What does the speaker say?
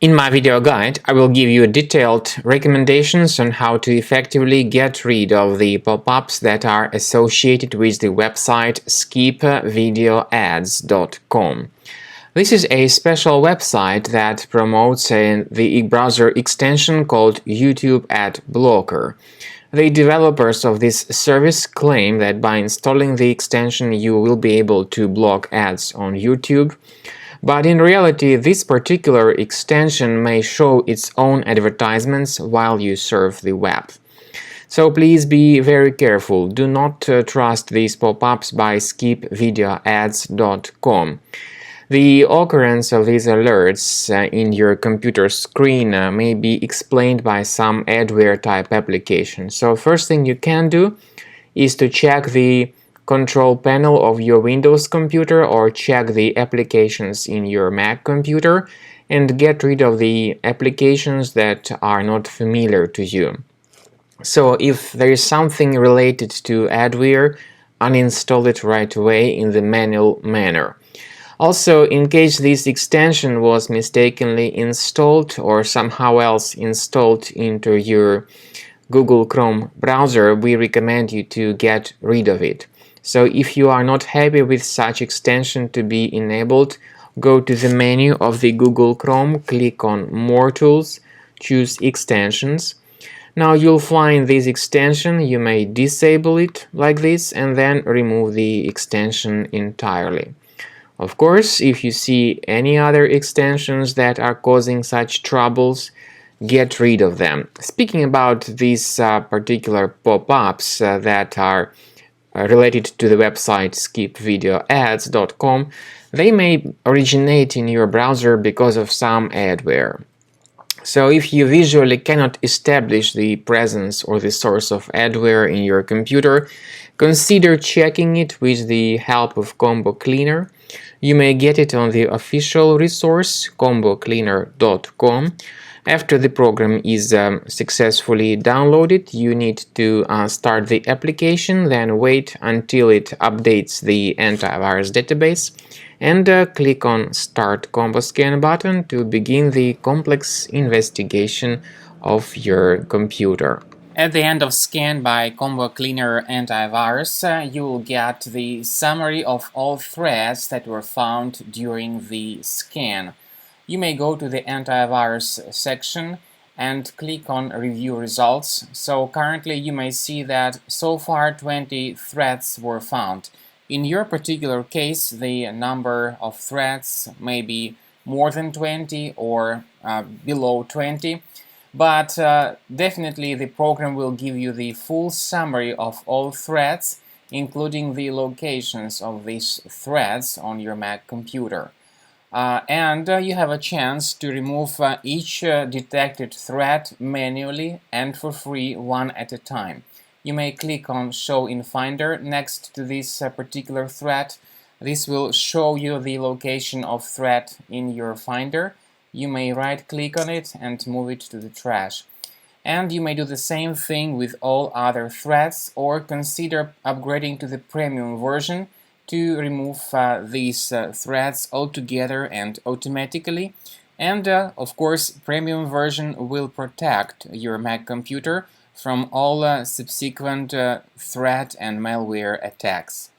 In my video guide, I will give you detailed recommendations on how to effectively get rid of the pop-ups that are associated with the website skipvideoads.com. This is a special website that promotes the browser extension called YouTube Adblocker. The developers of this service claim that by installing the extension you will be able to block ads on YouTube. But in reality, this particular extension may show its own advertisements while you surf the web. So please be very careful. Do not trust these pop-ups by skipvideoads.com. The occurrence of these alerts in your computer screen may be explained by some adware type application. So first thing you can do is to check the control panel of your Windows computer or check the applications in your Mac computer and get rid of the applications that are not familiar to you. So if there is something related to adware, uninstall it right away in the manual manner. Also, in case this extension was mistakenly installed or somehow else installed into your Google Chrome browser, we recommend you to get rid of it. So if you are not happy with such extension to be enabled, go to the menu of the Google Chrome, click on More Tools, choose Extensions. Now you'll find this extension. You may disable it like this and then remove the extension entirely. Of course, if you see any other extensions that are causing such troubles, get rid of them. Speaking about these particular pop-ups that are related to the website skipvideoads.com, they may originate in your browser because of some adware. So if you visually cannot establish the presence or the source of adware in your computer, consider checking it with the help of Combo Cleaner. You may get it on the official resource combocleaner.com. After the program is successfully downloaded, you need to start the application, then wait until it updates the antivirus database, and click on Start Combo Scan button to begin the complex investigation of your computer. At the end of scan by Combo Cleaner Antivirus, you will get the summary of all threads that were found during the scan. You may go to the antivirus section and click on Review Results. So currently you may see that so far 20 threads were found. In your particular case, the number of threads may be more than 20 or below 20. But definitely the program will give you the full summary of all threads, including the locations of these threads on your Mac computer. And you have a chance to remove each detected thread manually and for free, one at a time. You may click on Show in Finder next to this particular thread. This will show you the location of thread in your Finder. You may right-click on it and move it to the trash. And you may do the same thing with all other threads or consider upgrading to the premium version to remove these threads altogether and automatically. And of course, premium version will protect your Mac computer from all subsequent threat and malware attacks.